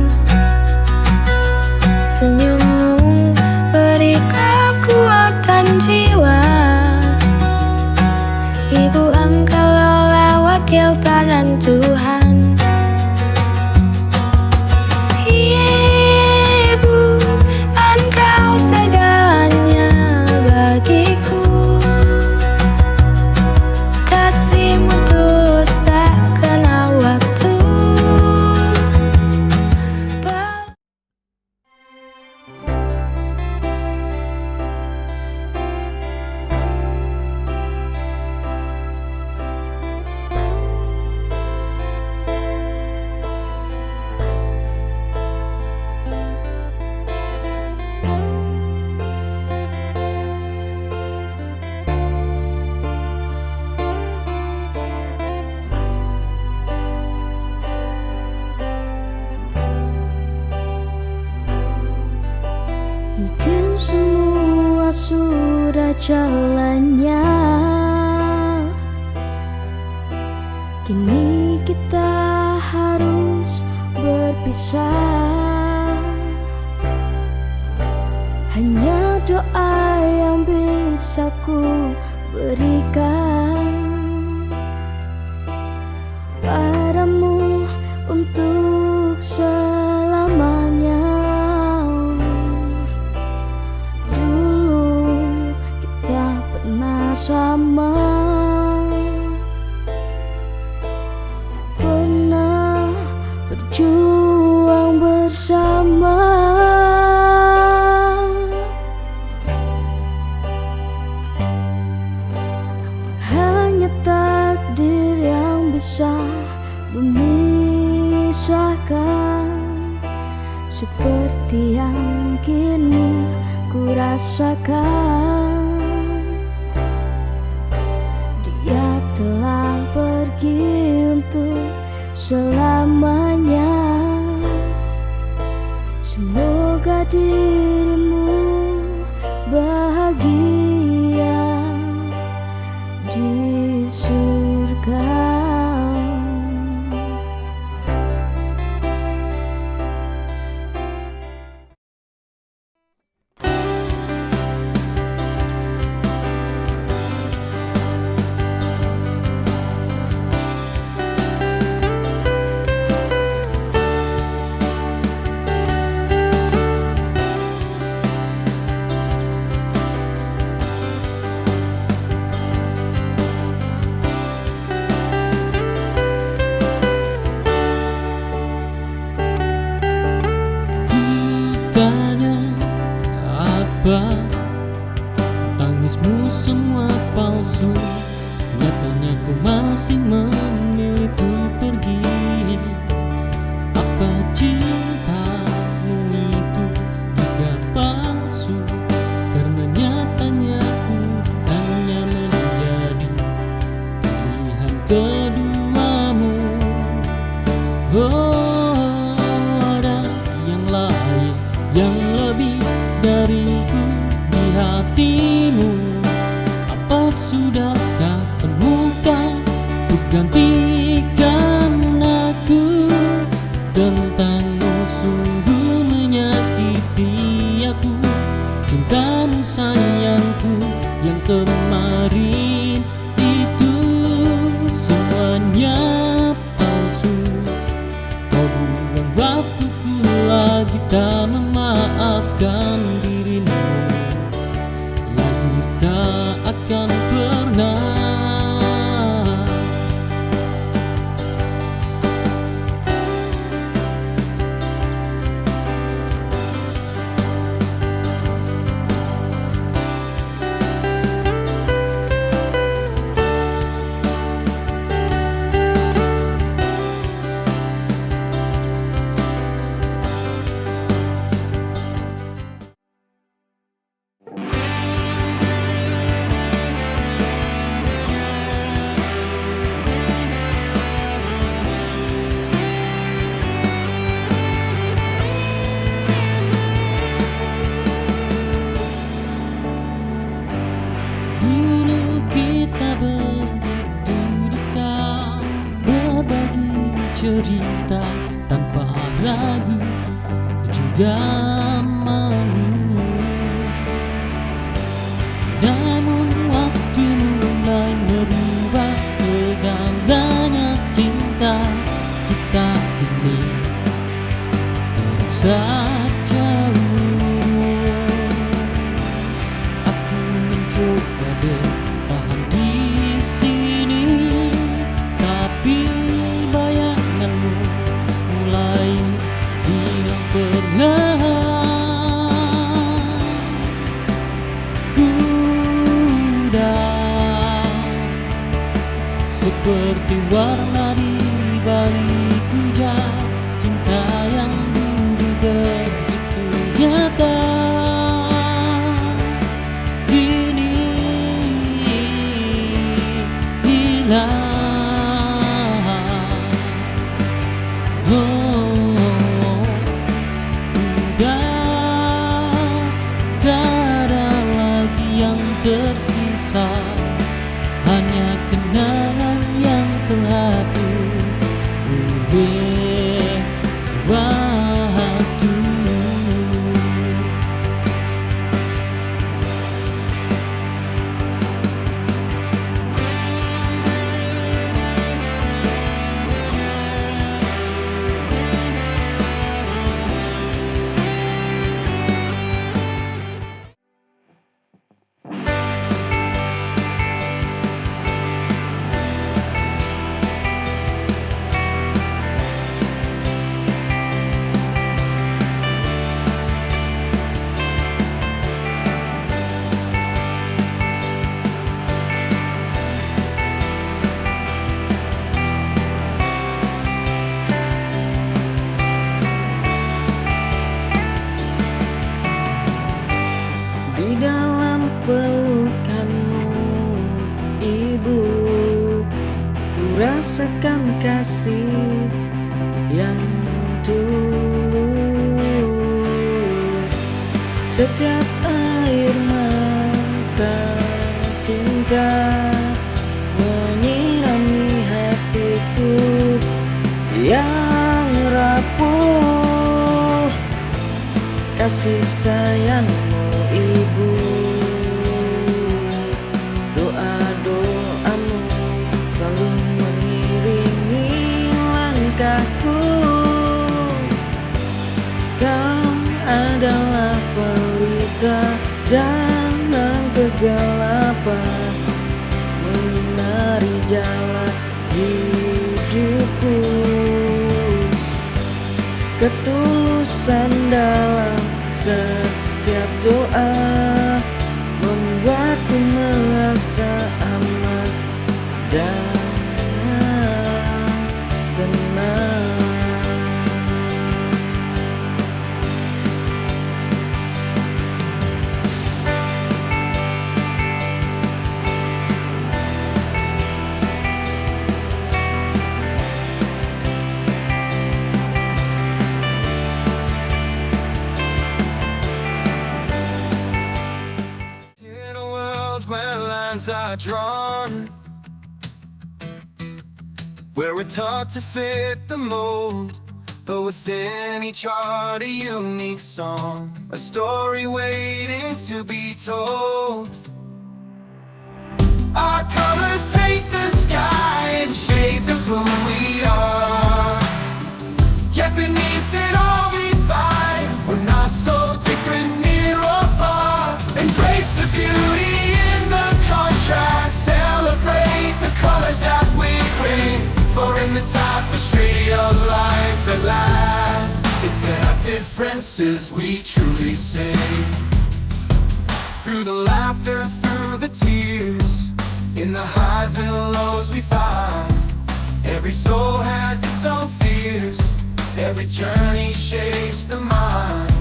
Senyummu beri kekuatan jiwa. Ibu, engkau wakil tangan Tuhan. Ibu, engkau segalanya bagiku. Kasihmu tulus tak kenal waktu. Mungkin semua sudah jalannya, kini kita harus berpisah. Hanya doa yang bisa ku berikan padamu untuk selamanya. Dulu kita pernah sama, pernah berjuang bersama. Hanya takdir yang bisa memisahkan, seperti yang kini ku rasakan. Dia telah pergi untuk selamanya. Semoga dirimu bahagia di surga. Tangismu semua palsu, nyatanya ku masih memilih untuk pergi. Apa cintamu itu juga palsu? Karena nyatanya ku hanya menjadi pilihan keduamu. Oh, ada yang lain yang lebih dariku di hatimu. Apa sudahkah temukan untuk gantikan aku? Tentangmu sungguh menyakiti aku. Cintamu sayangku yang kemarin itu semuanya palsu. Kau buang waktuku lagi tak memaafkan dirimu, lagi tak akan pernah. Dulu kita begitu dekat, berbagi cerita tanpa ragu juga malu. Namun waktu mulai merubah segalanya. Cinta kita kini terasa jauh. Aku mencoba bertahan di sini, tapi bayanganmu mulai hilang perlahan. Kudah seperti warna di balik hujan. Cinta yang dulu begitu nyata kini hilang. Oh, udah tak ada lagi yang tersisa, hanya kenangan yang telah rasakan kasih yang tulus. Setiap air mata cinta menyirami hatiku yang rapuh. Kasih sayangmu ibu, doa-doamu selalu mengiringi langkahku. Kau adalah pelita dalam kegelapan, menyinari jalan hidupku. Ketulusan dalam setiap doa membuatku merasa aman dan tenang. In a world where lines are drawn, where we're taught to fit the mold, but within each heart a unique song, a story waiting to be told. Our colors paint the sky in shades of who we are, yet beneath it all we find we're not so different, near or far. Embrace the beauty in the contrast, celebrate the colors that we bring, for in the tapestry of life at last, it's in our differences we truly sing. Through the laughter, through the tears, in the highs and lows we find, every soul has its own fears, every journey shapes the mind.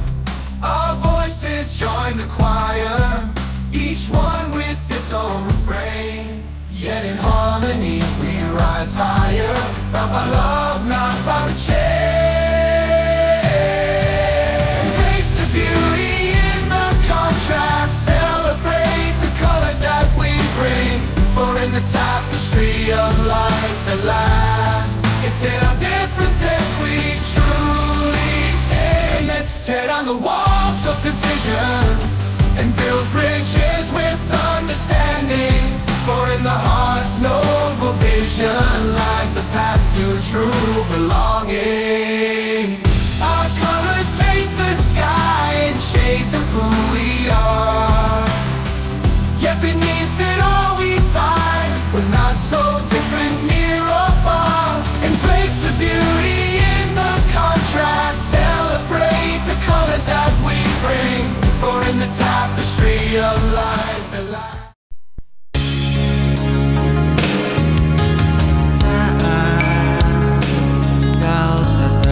Our voices join the choir, each one with its own refrain, yet in harmony we rise higher, bound by love, not by the chain. Embrace the beauty in the contrast, celebrate the colors that we bring, for in the tapestry of life at last, it's in our differences we truly sing. Let's tear down the walls of division and build bridges with understanding, for in the heart's noble vision lies the path to true belonging. Our colors paint the sky in shades of who we are, yet beneath it all we find we're not so different, near or far. Embrace the beauty in the contrast, celebrate the colors that we bring, for in the tapestry of life at last. Saat kau tetap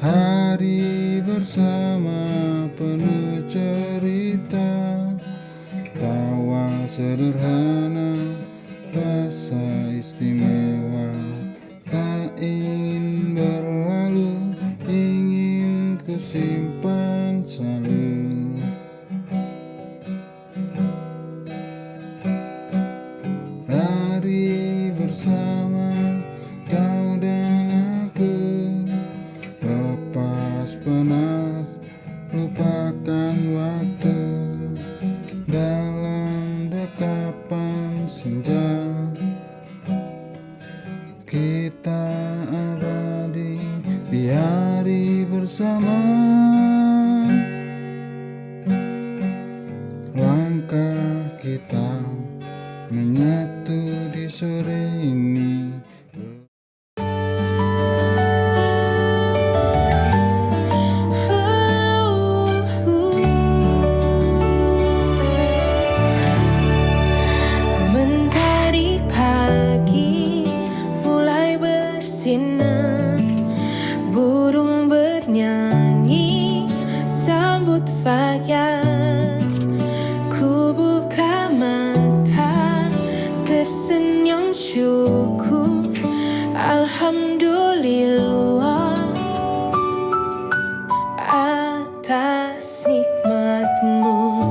Hari bersama penuh cerita, tawa sederhana, rasa istimewa. Tak ingin berlalu, ingin ku simpan selalu. Hari bersama kau dan aku, lepas penat, lupakan waktu. Dalam dekapan senja, kita abadi di hari bersama. Langkah kita menyatu di sore ini. Mentari pagi mulai bersinar, burung bernyanyi sambut fajar. Ku buka mata, tersenyum syukur, alhamdulillah atas nikmatmu.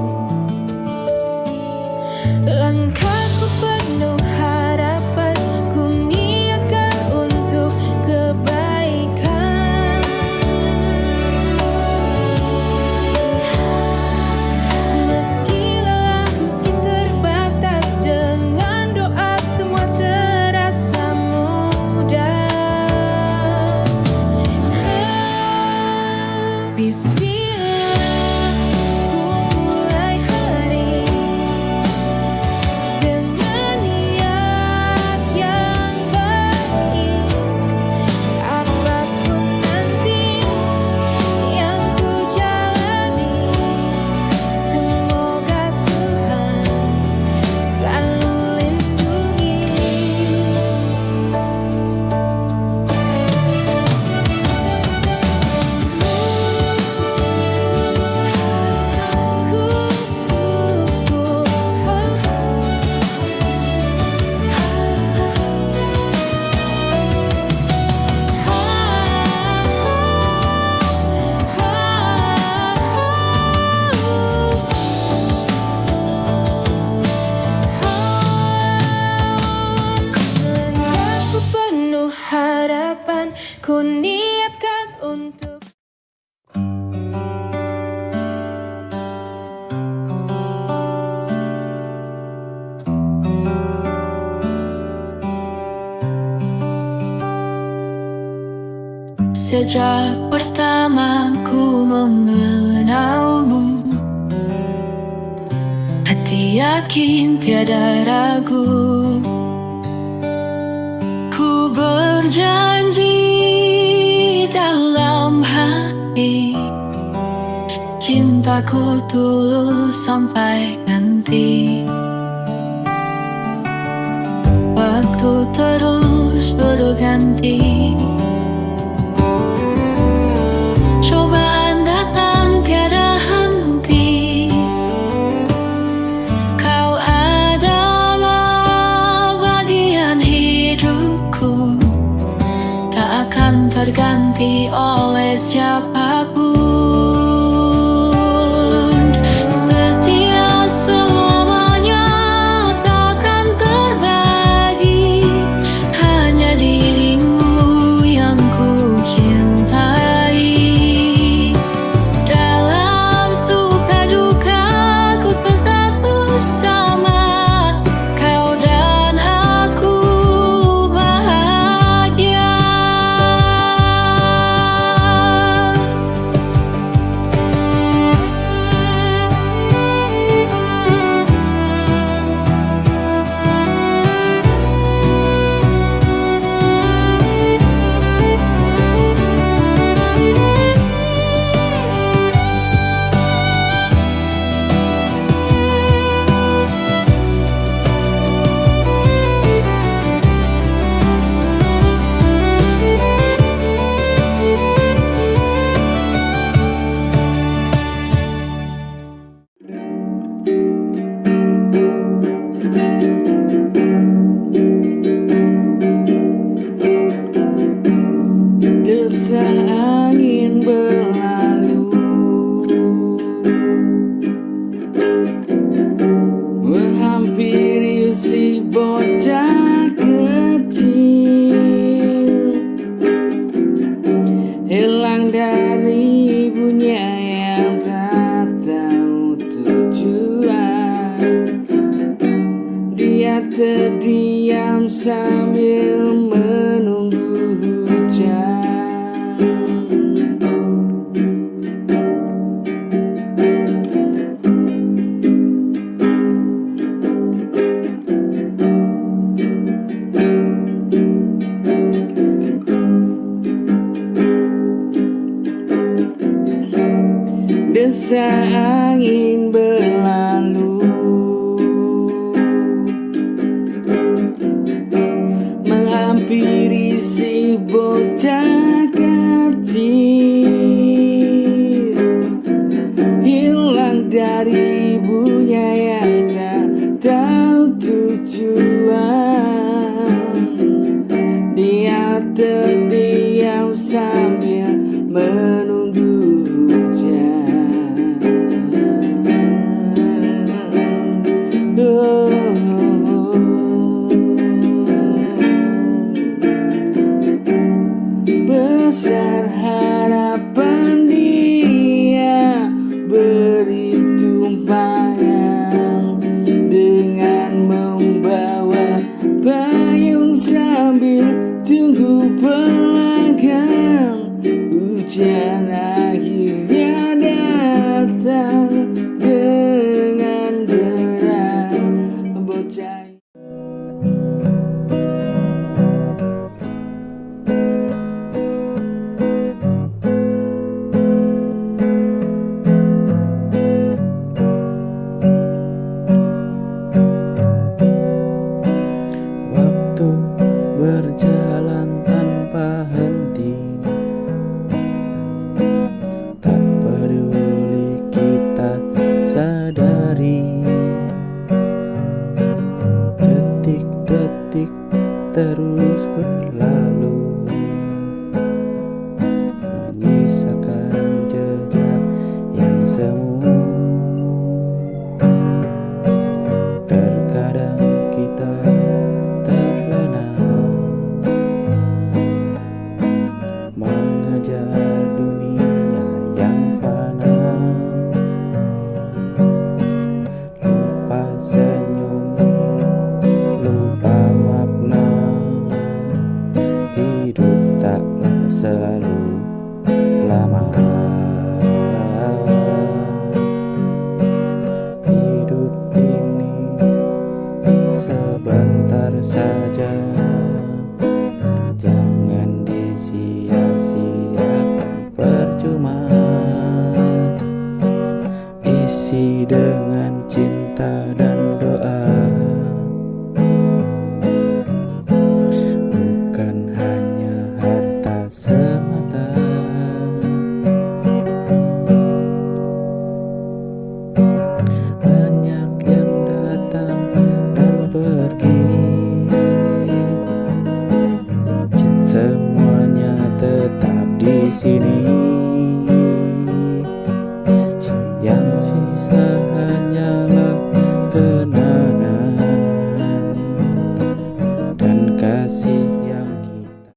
Langkahku penuh harapan, ku niatkan untuk kebaikan. Meski lelah, meski terbatas, dengan doa semua terasa mudah. Bismillah, ku mulai hari dengan niat yang baik. Apapun nanti yang ku jalani, semoga Tuhan selalu lindungi. Langkahku penuh harapan, ku niatkan untuk Sejak pertama ku mengenalmu, hati yakin tiada ragu. Ku berjanji dalam hati, cintaku tulus sampai nanti. Waktu terus berganti, cobaan datang tiada henti. Kau adalah bagian hidupku, tak akan terganti oleh siapapun. Setia selamanya takkan terbagi, hanya dirimu yang ku cintai. Dalam suka duka ku tetap bersama, kau dan aku bahagia. dari ibunya yang tak tahu tujuan. Dia terdiam sambil menunggu hujan. Desa angin berlalu, menghampiri si bocah kecil, hilang dari ibunya yang tak tahu tujuan. Dia terdiam sambil menunggu hujan. Besar harapan dia beri tumpangan dengan membawa payung sambil tunggu pelanggan. Hujan akhirnya datang dengan deras. Bocah waktu berjalan tanpa henti, tak peduli kita sadari. Detik-detik terus berlalu, menyisakan jejak yang semu. Terkadang kita terlena mengejar dunia yang fana, lupa senyum, lupa makna. Hidup taklah selalu lama. Hidup ini sebentar saja, jangan disia-siakan percuma. Isi dengan cinta dan doa, bukan hanya harta semata. Banyak yang datang dan pergi, semuanya tetap di sini. Yang sisa hanyalah kenangan dan kasih yang kita.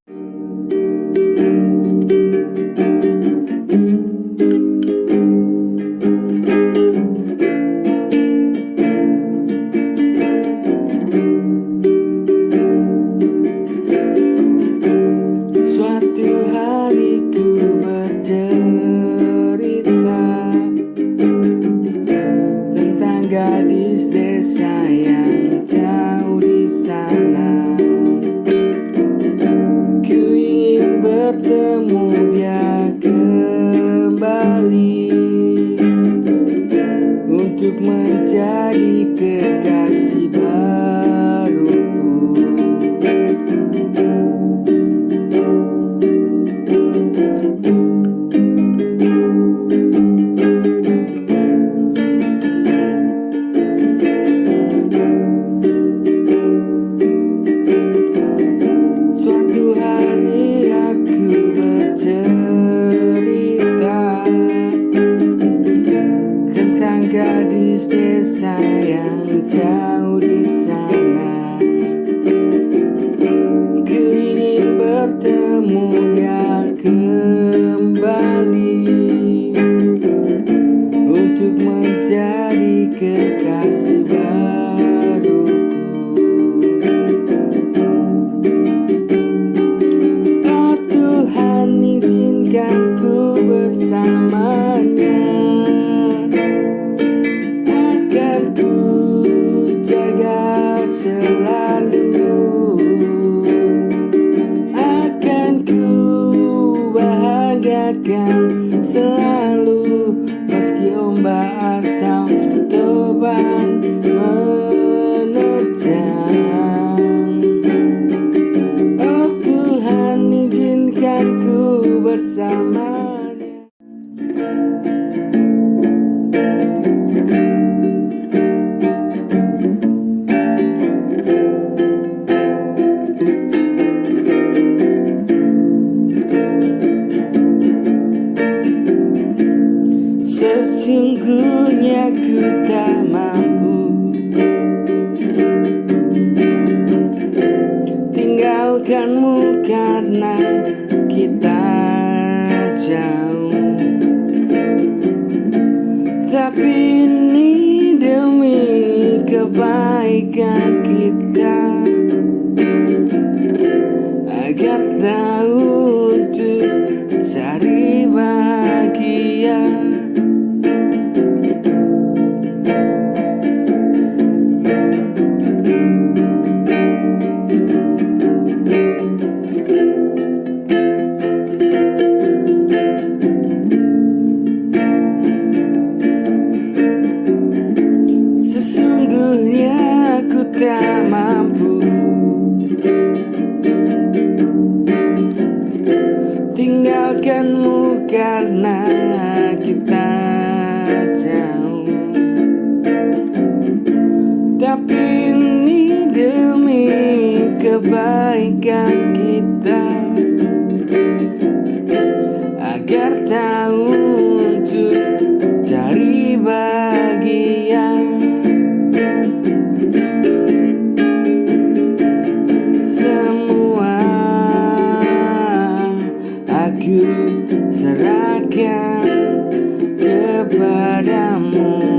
Suatu hari ku bercerita tentang gadis desa yang jauh di sana. Ku ingin bertemu dia kembali untuk menjadi kekasih baruku. Suatu hari aku bercerita tentang gadis desa yang jauh di sana. Ku ingin bertemu dia kembali akan selalu, meski ombak atau topan menerjang. Oh Tuhan, izinkan ku bersamanya. Sesungguhnya ku tak mampu tinggalkanmu karena kita jauh. Tapi ini demi kebaikan kita, agar tahu untuk cari bahagia. Sesungguhnya aku tak mampu tinggalkanmu karena kita jauh. Tapi ini demi kebaikan kita, agar tahu untuk cari bahagia. Semua aku serahkan kepadamu.